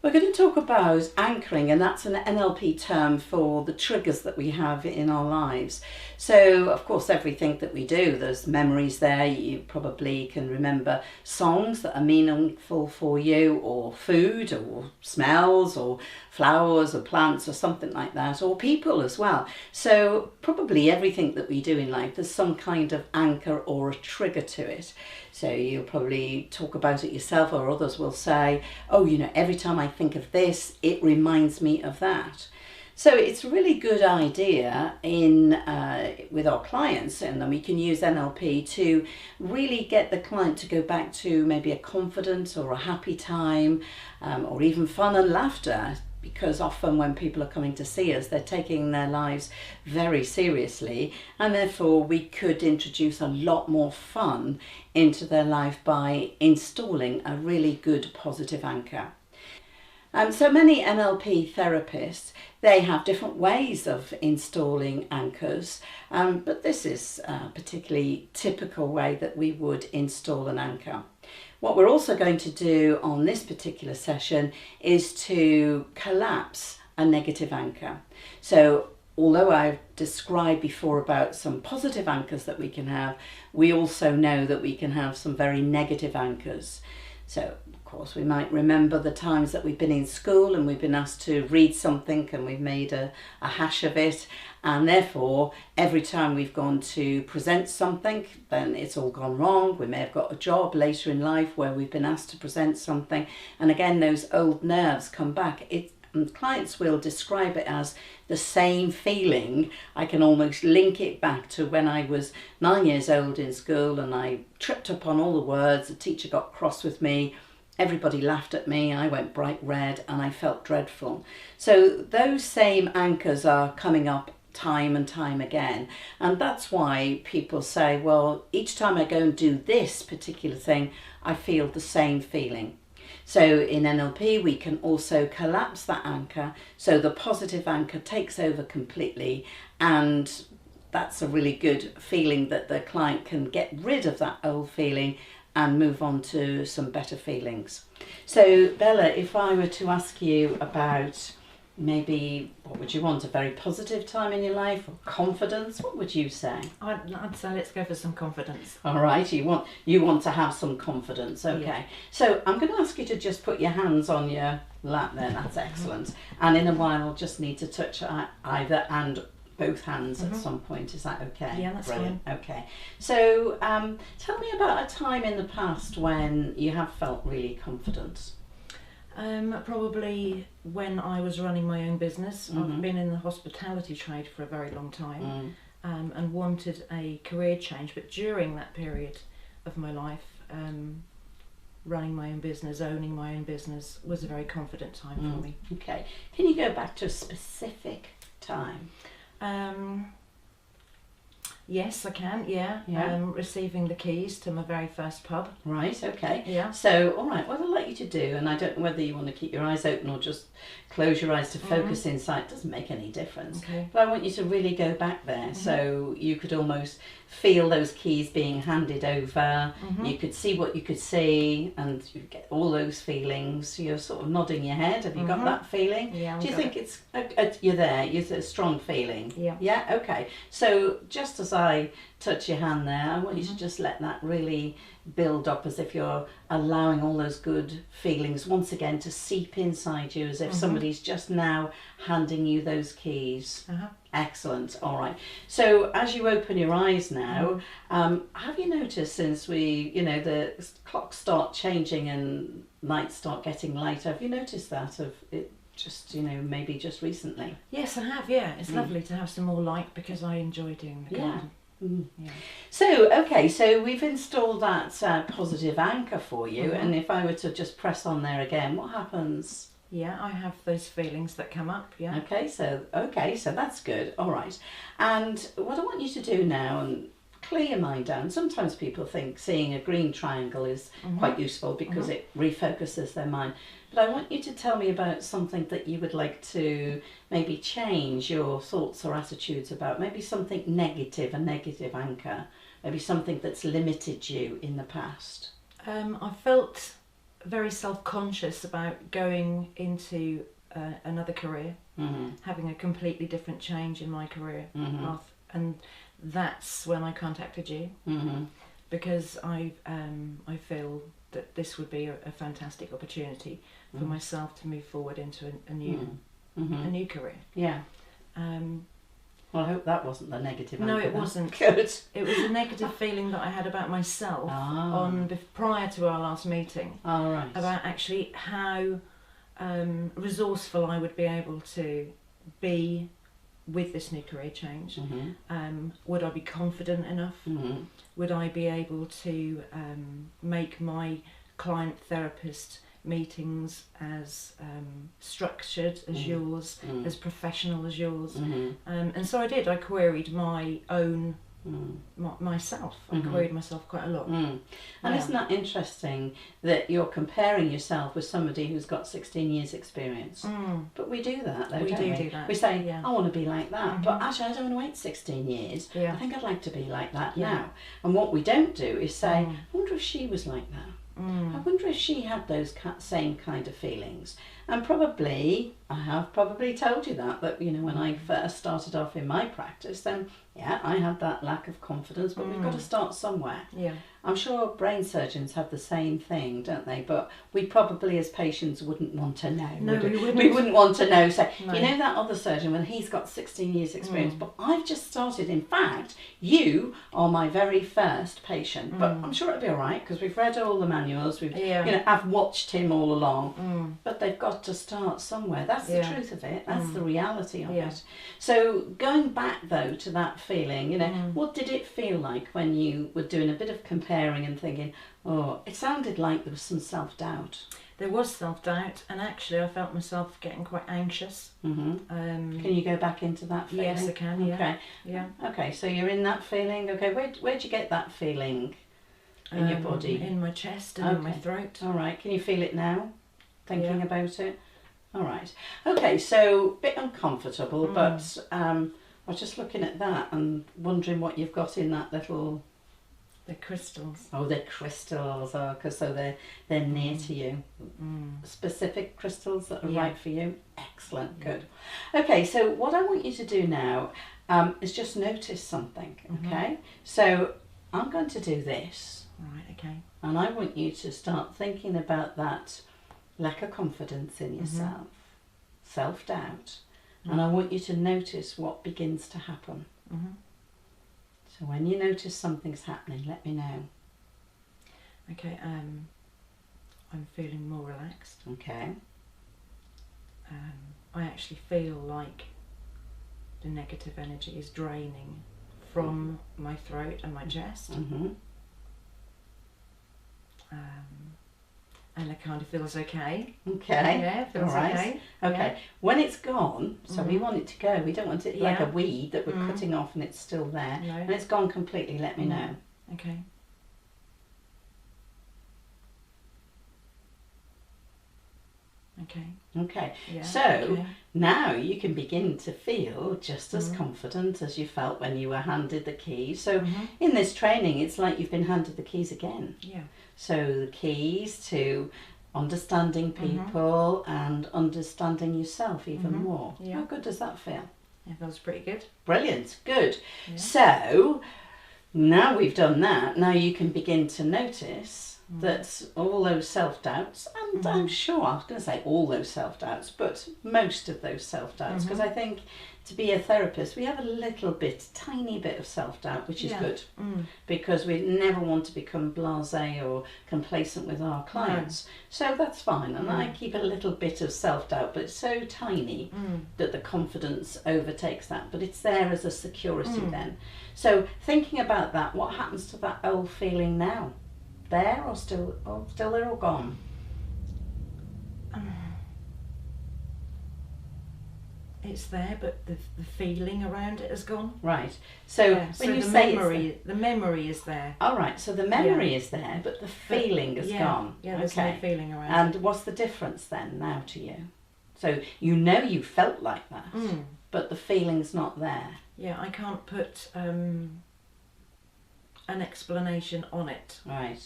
We're going to talk about anchoring, and that's an NLP term for the triggers that we have in our lives. So, of course, everything that we do, there's memories there. You probably can remember songs that are meaningful for you, or food, or smells, or flowers, or plants, or something like that, or people as well. So, probably everything that we do in life, there's some kind of anchor or a trigger to it. So you'll probably talk about it yourself, or others will say, oh, every time I think of this, it reminds me of that. So it's a really good idea with our clients, and then we can use NLP to really get the client to go back to maybe a confident or a happy time, or even fun and laughter. Because often when people are coming to see us, they're taking their lives very seriously, and therefore we could introduce a lot more fun into their life by installing a really good positive anchor. So many NLP therapists, they have different ways of installing anchors, but this is a particularly typical way that we would install an anchor. What we're also going to do on this particular session is to collapse a negative anchor. So although I've described before about some positive anchors that we can have, we also know that we can have some very negative anchors. So of course we might remember the times that we've been in school and we've been asked to read something and we've made a hash of it, and therefore every time we've gone to present something, then it's all gone wrong. We may have got a job later in life where we've been asked to present something, and again those old nerves come back. Clients will describe it as the same feeling. I can almost link it back to when I was 9 years old in school and I tripped up on all the words. The teacher got cross with me. Everybody laughed at me. I went bright red and I felt dreadful. So those same anchors are coming up time and time again. And that's why people say, well, each time I go and do this particular thing, I feel the same feeling. So in NLP, we can also collapse that anchor, so the positive anchor takes over completely, and that's a really good feeling that the client can get rid of that old feeling and move on to some better feelings. So Bella, if I were to ask you about maybe what would you want, a very positive time in your life or confidence, what would you say? I'd say let's go for some confidence. All right, you want to have some confidence. Okay, yeah. So I'm going to ask you to just put your hands on your lap there. That's excellent. And in a while I'll just need to touch either and both hands at some point. Is that okay? Yeah, that's brilliant. Fine. Okay, so tell me about a time in the past when you have felt really confident. Probably when I was running my own business. I've been in the hospitality trade for a very long time, and wanted a career change, but during that period of my life, running my own business, owning my own business was a very confident time for me. Okay, can you go back to a specific time? Yes, I can, yeah. Receiving the keys to my very first pub. Right, okay. Yeah. So, all right, what I'd like you to do, and I don't know whether you want to keep your eyes open or just close your eyes to focus inside, it doesn't make any difference. Okay. But I want you to really go back there, so you could almost feel those keys being handed over, you could see what you could see, and you get all those feelings. You're sort of nodding your head. Have you got that feeling? Yeah. Do you think it's, you're there, it's a strong feeling? Yeah. Yeah, okay. So just as I touch your hand there, I want you to just let that really build up, as if you're allowing all those good feelings once again to seep inside you, as if somebody's just now handing you those keys. Excellent. All right. So as you open your eyes now, have you noticed since the clocks start changing and nights start getting lighter, have you noticed that of it just, maybe just recently? Yes, I have, yeah. It's lovely to have some more light because I enjoy doing the garden. Yeah. So, okay, so we've installed that positive anchor for you, and if I were to just press on there again, what happens? Yeah, I have those feelings that come up, yeah. Okay, so that's good. All right. And what I want you to do now, and clear your mind down. Sometimes people think seeing a green triangle is quite useful because it refocuses their mind. But I want you to tell me about something that you would like to maybe change your thoughts or attitudes about. Maybe something negative, a negative anchor. Maybe something that's limited you in the past. I felt very self-conscious about going into another career, having a completely different change in my career path, and that's when I contacted you because I feel that this would be a fantastic opportunity for myself to move forward into a new career. Yeah. Well, I hope that wasn't the negative. No, it wasn't. Good. It was a negative feeling that I had about myself prior to our last meeting. All right. About actually how resourceful I would be able to be with this new career change. Would I be confident enough? Would I be able to make my client therapist meetings as structured as yours, as professional as yours? And so I did. I queried my own myself. I queried myself quite a lot. And isn't that interesting that you're comparing yourself with somebody who's got 16 years experience? But we do that though, don't we? Do that. We say, I want to be like that, but actually I don't want to wait 16 years. I think I'd like to be like that now. And what we don't do is say, I wonder if she was like that. I wonder if she had those same kind of feelings. And probably, I have probably told you that you know, when I first started off in my practice, then I had that lack of confidence, but we've got to start somewhere. I'm sure brain surgeons have the same thing, don't they? But we probably as patients wouldn't want to know. No, we wouldn't. We wouldn't want to know. So, you know that other surgeon, when he's got 16 years experience, but I've just started. In fact, you are my very first patient. But I'm sure it'll be all right because we've read all the manuals. We've, you know, I've watched him all along. But they've got to start somewhere. That's the truth of it. That's the reality of it. So going back though to that feeling, you know, what did it feel like when you were doing a bit of comparing and thinking, oh, it sounded like there was some self-doubt? There was self-doubt, and actually I felt myself getting quite anxious. Can you go back into that feeling? Yes, I can. Okay. Okay, so you're in that feeling. Okay, where'd you get that feeling in your body? In my chest and in my throat. All right, can you feel it now, thinking about it? All right. Okay, so a bit uncomfortable, but I was just looking at that and wondering what you've got in that little... The crystals. Oh, the crystals. Oh, because so they're near to you. Specific crystals that are right for you. Excellent. Good. Okay, so what I want you to do now is just notice something. Okay, so I'm going to do this. Right. Okay. And I want you to start thinking about that lack of confidence in yourself, self-doubt, and I want you to notice what begins to happen. So when you notice something's happening, let me know. Okay, I'm feeling more relaxed. Okay. I actually feel like the negative energy is draining from my throat and my chest. And it kind of feels okay. Okay. Yeah, it feels okay. Okay. Yeah. When it's gone, so we want it to go. We don't want it like a weed that we're cutting off and it's still there. No. When it's gone completely, let me know. Okay. Okay. Okay. Yeah, so now you can begin to feel just as confident as you felt when you were handed the keys. So in this training, it's like you've been handed the keys again. Yeah. So the keys to understanding people and understanding yourself even more. Yeah. How good does that feel? It feels pretty good. Brilliant. Good. Yeah. So now we've done that, now you can begin to notice that all those self-doubts, and I'm sure, I was going to say all those self-doubts, but most of those self-doubts, because I think to be a therapist, we have a little bit, tiny bit of self-doubt, which is good, because we never want to become blasé or complacent with our clients. So that's fine, and I keep a little bit of self-doubt, but it's so tiny that the confidence overtakes that, but it's there as a security then. So thinking about that, what happens to that old feeling now? There or still there or gone? It's there, but the feeling around it has gone. Right. So when you the say memory is there. All right. So the memory is there, but the feeling is gone. Yeah, there's no feeling around And it. what's the difference then now to you? So you know you felt like that, but the feeling's not there. Yeah, I can't put an explanation on it. Right.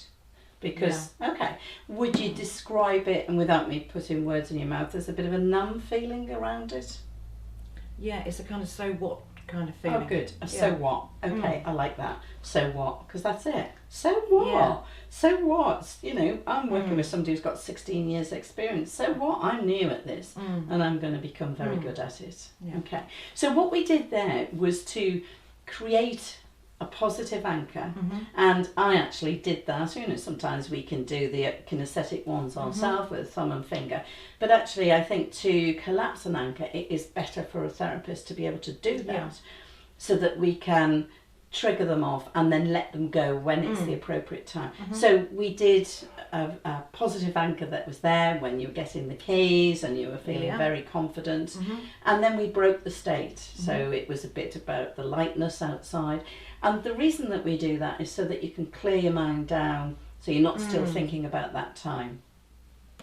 Because, okay, would you describe it, and without me putting words in your mouth, there's a bit of a numb feeling around it? Yeah, it's a kind of so what kind of feeling. Oh, good. So what? Okay, I like that. So what? Because that's it. So what? Yeah. So what? You know, I'm working with somebody who's got 16 years experience. So what? I'm new at this and I'm going to become very good at it. Yeah. Okay. So what we did there was to create a positive anchor, and I actually did that. You know, sometimes we can do the kinesthetic ones ourselves with thumb and finger, but actually I think to collapse an anchor, it is better for a therapist to be able to do that, so that we can trigger them off and then let them go when it's the appropriate time. So we did a positive anchor that was there when you were getting the keys and you were feeling very confident, and then we broke the state. So it was a bit about the lightness outside, and the reason that we do that is so that you can clear your mind down, so you're not still thinking about that time.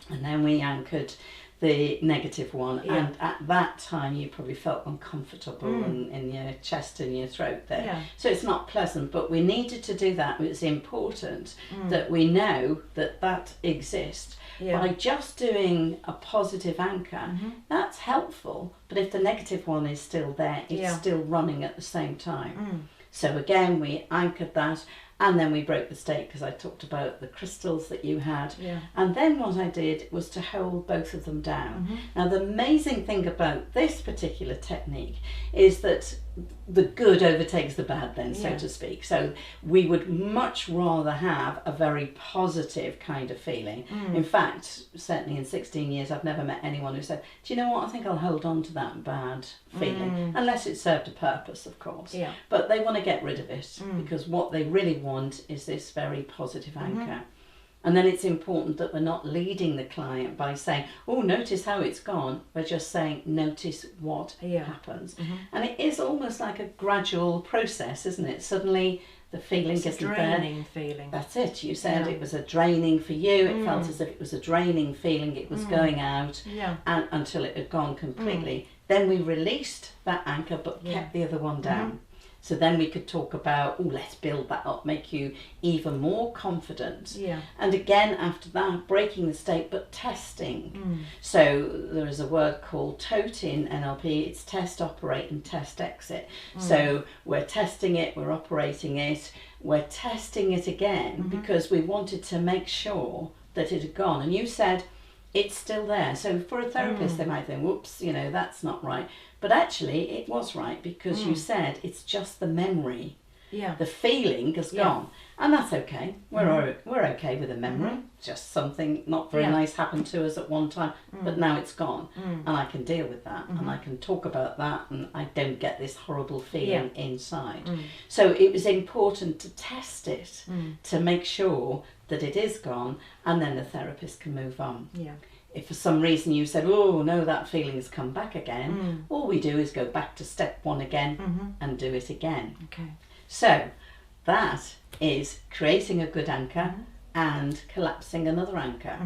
And then we anchored the negative one, and at that time you probably felt uncomfortable in your chest and your throat there, so it's not pleasant, but we needed to do that. It's important that we know that that exists. By just doing a positive anchor, that's helpful, but if the negative one is still there, it's still running at the same time. So again, we anchored that, and then we broke the state, because I talked about the crystals that you had. And then what I did was to hold both of them down. Now the amazing thing about this particular technique is that the good overtakes the bad then, so to speak. So we would much rather have a very positive kind of feeling. In fact, certainly in 16 years, I've never met anyone who said, do you know what, I think I'll hold on to that bad feeling, unless it served a purpose, of course. But they want to get rid of it, because what they really want is this very positive anchor. And then it's important that we're not leading the client by saying, oh, notice how it's gone. We're just saying, notice what happens. And it is almost like a gradual process, isn't it? Suddenly the feeling isn't there. It's a draining feeling. That's it. You said it was a draining for you. It felt as if it was a draining feeling. It was going out and, until it had gone completely. Then we released that anchor, but kept the other one down. So then we could talk about, oh, let's build that up, make you even more confident. And again, after that, breaking the state, but testing. So there is a word called TOTE in NLP. It's test, operate, and test, exit. So we're testing it, we're operating it, we're testing it again, because we wanted to make sure that it had gone. And you said, it's still there. So for a therapist, they might think, whoops, you know, that's not right. But actually, it was right, because you said it's just the memory. The feeling has gone. And that's okay. We're okay with a memory. Just something not very nice happened to us at one time, but now it's gone. And I can deal with that. And I can talk about that, and I don't get this horrible feeling inside. So it was important to test it, to make sure that it is gone, and then the therapist can move on. If for some reason you said, oh no, that feeling's come back again, all we do is go back to step one again and do it again. So that is creating a good anchor and collapsing another anchor.